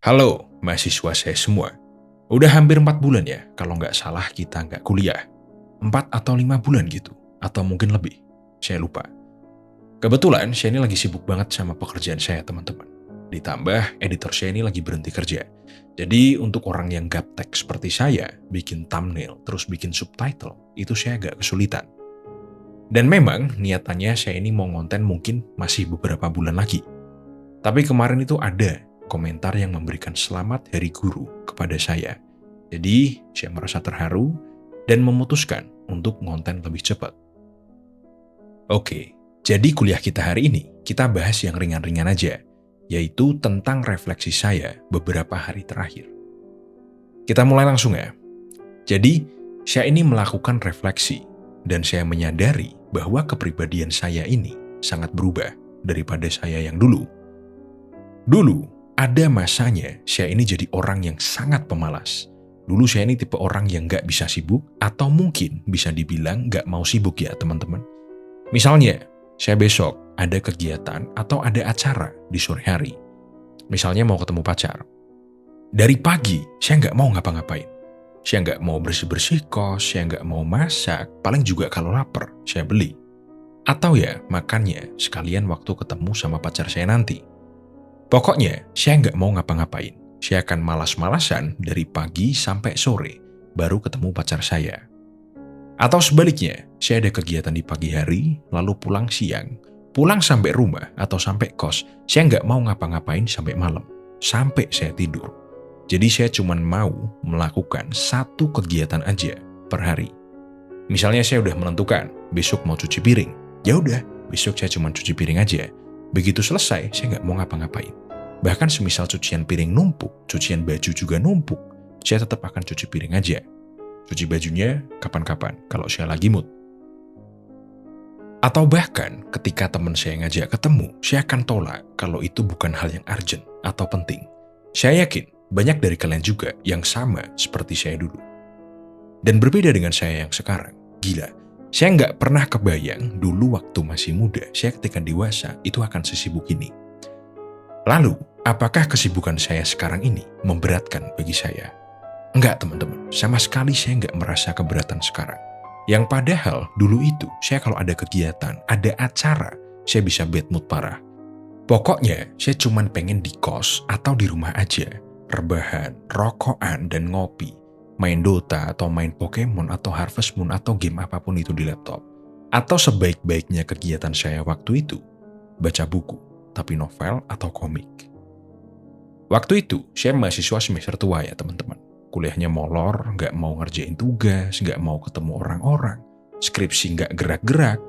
Halo, mahasiswa saya semua. Udah hampir 4 bulan ya, kalau nggak salah kita nggak kuliah. 4 atau 5 bulan gitu, atau mungkin lebih. Saya lupa. Kebetulan saya ini lagi sibuk banget sama pekerjaan saya, teman-teman. Ditambah editor saya ini lagi berhenti kerja. Jadi untuk orang yang gaptek seperti saya, bikin thumbnail, terus bikin subtitle, itu saya agak kesulitan. Dan memang niatannya saya ini mau ngonten mungkin masih beberapa bulan lagi. Tapi kemarin itu ada komentar yang memberikan selamat Hari Guru kepada saya. Jadi, saya merasa terharu dan memutuskan untuk ngonten lebih cepat. Oke, jadi kuliah kita hari ini, kita bahas yang ringan-ringan aja, yaitu tentang refleksi saya beberapa hari terakhir. Kita mulai langsung ya. Jadi, saya ini melakukan refleksi, dan saya menyadari bahwa kepribadian saya ini sangat berubah daripada saya yang dulu. Dulu, ada masanya saya ini jadi orang yang sangat pemalas. Dulu saya ini tipe orang yang gak bisa sibuk, atau mungkin bisa dibilang gak mau sibuk ya teman-teman. Misalnya, saya besok ada kegiatan atau ada acara di sore hari. Misalnya mau ketemu pacar. Dari pagi, saya gak mau ngapa-ngapain. Saya gak mau bersih-bersih kos, saya gak mau masak, paling juga kalau lapar, saya beli. Atau ya, makannya sekalian waktu ketemu sama pacar saya nanti. Pokoknya, saya nggak mau ngapa-ngapain. Saya akan malas-malasan dari pagi sampai sore, baru ketemu pacar saya. Atau sebaliknya, saya ada kegiatan di pagi hari, lalu pulang siang. Pulang sampai rumah atau sampai kos, saya nggak mau ngapa-ngapain sampai malam. Sampai saya tidur. Jadi saya cuma mau melakukan satu kegiatan aja per hari. Misalnya saya udah menentukan, besok mau cuci piring. Ya udah, besok saya cuma cuci piring aja. Begitu selesai, saya nggak mau ngapa-ngapain. Bahkan semisal cucian piring numpuk, cucian baju juga numpuk, saya tetap akan cuci piring aja. Cuci bajunya kapan-kapan, kalau saya lagi mood. Atau bahkan ketika teman saya ngajak ketemu, saya akan tolak kalau itu bukan hal yang urgent atau penting. Saya yakin banyak dari kalian juga yang sama seperti saya dulu. Dan berbeda dengan saya yang sekarang, gila. Saya nggak pernah kebayang dulu waktu masih muda, saya ketika dewasa itu akan sesibuk ini. Lalu, apakah kesibukan saya sekarang ini memberatkan bagi saya? Enggak, teman-teman. Sama sekali saya nggak merasa keberatan sekarang. Yang padahal dulu itu, saya kalau ada kegiatan, ada acara, saya bisa bad mood parah. Pokoknya, saya cuma pengen di kos atau di rumah aja. Rebahan, rokokan, dan ngopi. Main Dota atau main Pokemon atau Harvest Moon atau game apapun itu di laptop. Atau sebaik-baiknya kegiatan saya waktu itu, baca buku, tapi novel atau komik. Waktu itu, saya mahasiswa semester tua ya teman-teman. Kuliahnya molor, nggak mau ngerjain tugas, nggak mau ketemu orang-orang, skripsi nggak gerak-gerak.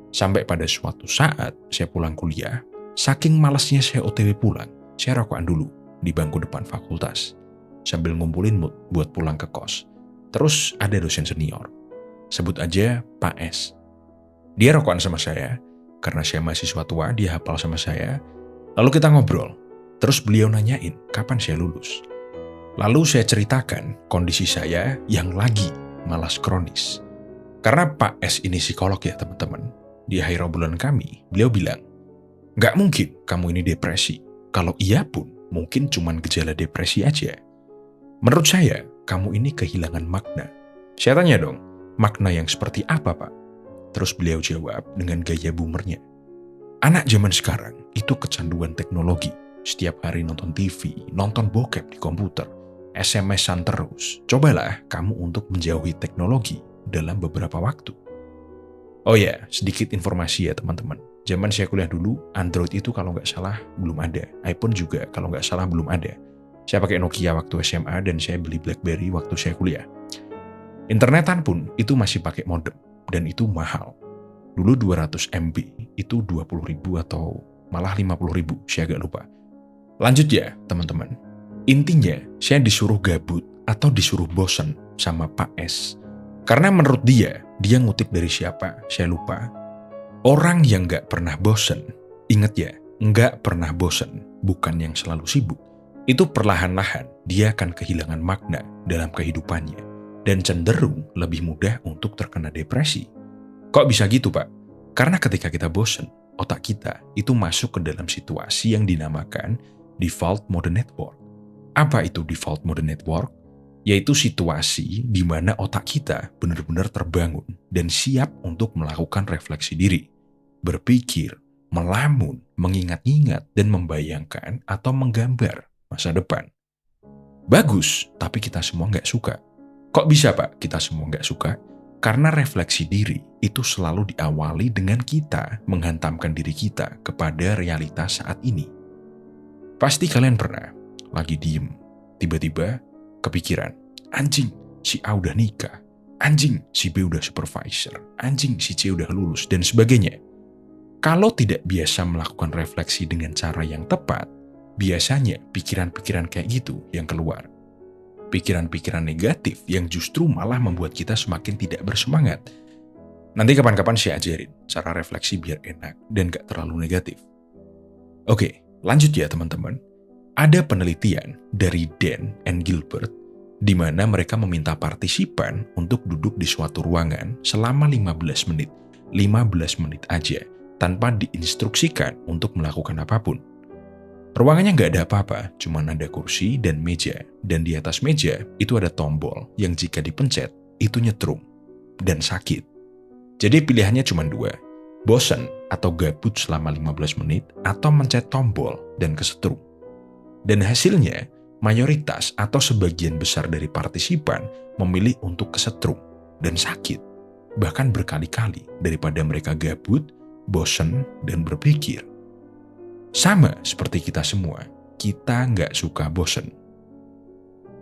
Sampai pada suatu saat, saya pulang kuliah, saking malasnya saya OTW pulang, saya rokokan dulu di bangku depan fakultas, sambil ngumpulin mood buat pulang ke kos. Terus ada dosen senior, sebut aja Pak S. Dia rokokan sama saya, karena saya mahasiswa tua, dia hafal sama saya. Lalu kita ngobrol, terus beliau nanyain kapan saya lulus. Lalu saya ceritakan kondisi saya yang lagi malas kronis. Karena Pak S ini psikolog ya teman-teman. Di akhir obrolan kami, beliau bilang, "Nggak mungkin kamu ini depresi. Kalau iya pun, mungkin cuman gejala depresi aja. Menurut saya, kamu ini kehilangan makna." Saya tanya dong, makna yang seperti apa Pak? Terus beliau jawab dengan gaya boomernya. Anak zaman sekarang itu kecanduan teknologi. Setiap hari nonton TV, nonton bokep di komputer, SMS-an terus. Cobalah kamu untuk menjauhi teknologi dalam beberapa waktu. Oh ya, sedikit informasi ya teman-teman. Zaman saya kuliah dulu, Android itu kalau nggak salah belum ada. iPhone juga kalau nggak salah belum ada. Saya pakai Nokia waktu SMA dan saya beli BlackBerry waktu saya kuliah. Internetan pun itu masih pakai modem dan itu mahal. Dulu 200 MB itu 20.000 atau malah 50.000, saya agak lupa. Lanjut ya teman-teman. Intinya, saya disuruh gabut atau disuruh bosen sama Pak S. Karena menurut dia ngutip dari siapa, saya lupa. Orang yang gak pernah bosen, ingat ya, gak pernah bosen, bukan yang selalu sibuk. Itu perlahan-lahan dia akan kehilangan makna dalam kehidupannya dan cenderung lebih mudah untuk terkena depresi. Kok bisa gitu, Pak? Karena ketika kita bosen, otak kita itu masuk ke dalam situasi yang dinamakan default mode network. Apa itu default mode network? Yaitu situasi di mana otak kita benar-benar terbangun dan siap untuk melakukan refleksi diri, berpikir, melamun, mengingat-ingat, dan membayangkan atau menggambar masa depan. Bagus, tapi kita semua nggak suka. Kok bisa, Pak, kita semua nggak suka? Karena refleksi diri itu selalu diawali dengan kita menghantamkan diri kita kepada realitas saat ini. Pasti kalian pernah lagi diem, tiba-tiba kepikiran, anjing, si A udah nikah, anjing, si B udah supervisor, anjing, si C udah lulus, dan sebagainya. Kalau tidak biasa melakukan refleksi dengan cara yang tepat, biasanya pikiran-pikiran kayak gitu yang keluar. Pikiran-pikiran negatif yang justru malah membuat kita semakin tidak bersemangat. Nanti kapan-kapan saya ajarin cara refleksi biar enak dan gak terlalu negatif. Oke, lanjut ya teman-teman. Ada penelitian dari Dan and Gilbert di mana mereka meminta partisipan untuk duduk di suatu ruangan selama 15 menit. 15 menit aja, tanpa diinstruksikan untuk melakukan apapun. Ruangannya nggak ada apa-apa, cuma ada kursi dan meja. Dan di atas meja itu ada tombol yang jika dipencet, itu nyetrum dan sakit. Jadi pilihannya cuma dua, bosan atau gabut selama 15 menit, atau mencet tombol dan kesetrum. Dan hasilnya, mayoritas atau sebagian besar dari partisipan memilih untuk kesetrum dan sakit, bahkan berkali-kali daripada mereka gabut, bosan, dan berpikir. Sama seperti kita semua, kita nggak suka bosan.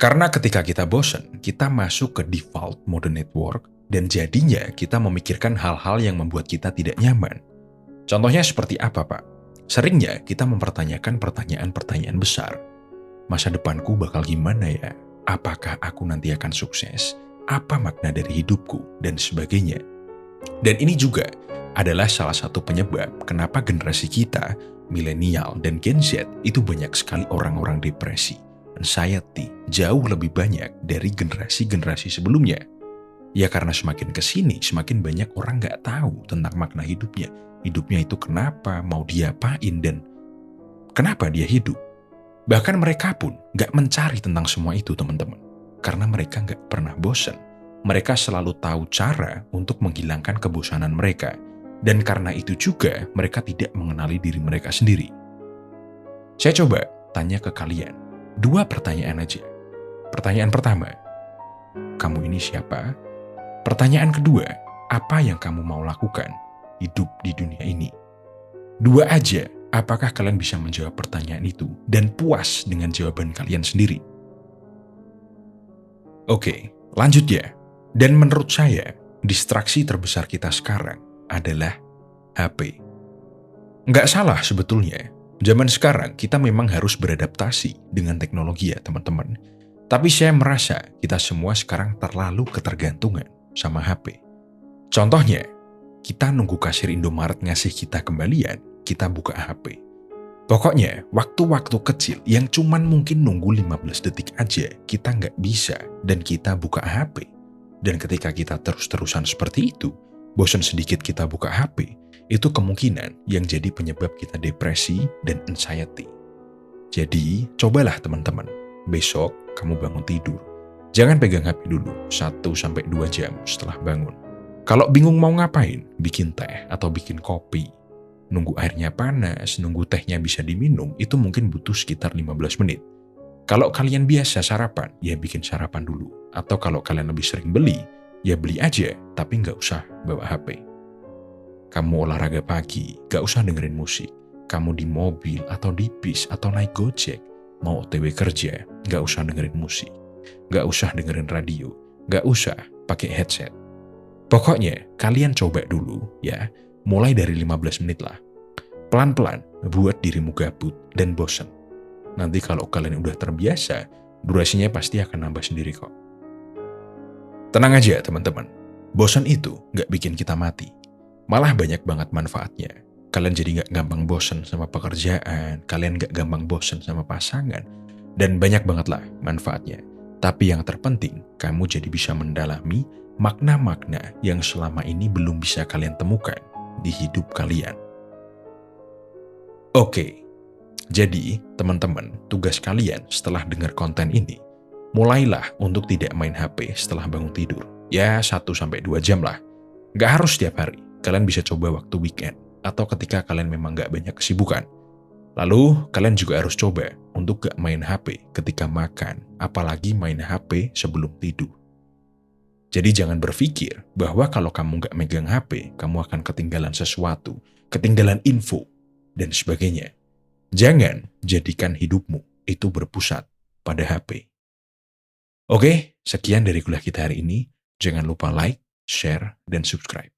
Karena ketika kita bosan, kita masuk ke default mode network dan jadinya kita memikirkan hal-hal yang membuat kita tidak nyaman. Contohnya seperti apa, Pak? Seringnya kita mempertanyakan pertanyaan-pertanyaan besar. Masa depanku bakal gimana ya? Apakah aku nanti akan sukses? Apa makna dari hidupku? Dan sebagainya. Dan ini juga adalah salah satu penyebab kenapa generasi kita, milenial dan Gen Z, itu banyak sekali orang-orang depresi, anxiety, jauh lebih banyak dari generasi-generasi sebelumnya. Ya karena semakin kesini, semakin banyak orang nggak tahu tentang makna hidupnya. Hidupnya itu kenapa, mau diapain, dan kenapa dia hidup. Bahkan mereka pun nggak mencari tentang semua itu, teman-teman. Karena mereka nggak pernah bosan. Mereka selalu tahu cara untuk menghilangkan kebosanan mereka. Dan karena itu juga mereka tidak mengenali diri mereka sendiri. Saya coba tanya ke kalian 2 pertanyaan aja. Pertanyaan pertama, kamu ini siapa? Pertanyaan kedua, apa yang kamu mau lakukan hidup di dunia ini? 2 aja, apakah kalian bisa menjawab pertanyaan itu dan puas dengan jawaban kalian sendiri? Oke, lanjut ya. Dan menurut saya, distraksi terbesar kita sekarang adalah HP. Nggak salah sebetulnya. Zaman sekarang kita memang harus beradaptasi dengan teknologi ya teman-teman. Tapi saya merasa kita semua sekarang terlalu ketergantungan sama HP. Contohnya, kita nunggu kasir Indomaret ngasih kita kembalian, kita buka HP. Pokoknya, waktu-waktu kecil yang cuman mungkin nunggu 15 detik aja, kita nggak bisa dan kita buka HP. Dan ketika kita terus-terusan seperti itu, bosan sedikit kita buka HP, itu kemungkinan yang jadi penyebab kita depresi dan anxiety. Jadi, cobalah teman-teman, besok kamu bangun tidur. Jangan pegang HP dulu 1-2 jam setelah bangun. Kalau bingung mau ngapain, bikin teh atau bikin kopi. Nunggu airnya panas, nunggu tehnya bisa diminum, itu mungkin butuh sekitar 15 menit. Kalau kalian biasa sarapan, ya bikin sarapan dulu. Atau kalau kalian lebih sering beli, ya beli aja, tapi nggak usah bawa HP. Kamu olahraga pagi, nggak usah dengerin musik. Kamu di mobil atau di bis atau naik Gojek, mau OTW kerja, nggak usah dengerin musik. Nggak usah dengerin radio, nggak usah pakai headset. Pokoknya kalian coba dulu ya, mulai dari 15 menit lah. Pelan-pelan buat dirimu gabut dan bosan. Nanti kalau kalian udah terbiasa, durasinya pasti akan nambah sendiri kok. Tenang aja teman-teman, bosan itu nggak bikin kita mati. Malah banyak banget manfaatnya. Kalian jadi nggak gampang bosan sama pekerjaan, kalian nggak gampang bosan sama pasangan, dan banyak banget lah manfaatnya. Tapi yang terpenting, kamu jadi bisa mendalami makna-makna yang selama ini belum bisa kalian temukan di hidup kalian. Oke, Jadi, teman-teman, tugas kalian setelah dengar konten ini, mulailah untuk tidak main HP setelah bangun tidur. Ya, 1-2 jam lah. Nggak harus setiap hari. Kalian bisa coba waktu weekend atau ketika kalian memang nggak banyak kesibukan. Lalu, kalian juga harus coba untuk gak main HP ketika makan, apalagi main HP sebelum tidur. Jadi jangan berpikir bahwa kalau kamu gak megang HP, kamu akan ketinggalan sesuatu, ketinggalan info, dan sebagainya. Jangan jadikan hidupmu itu berpusat pada HP. Oke, sekian dari kuliah kita hari ini. Jangan lupa like, share, dan subscribe.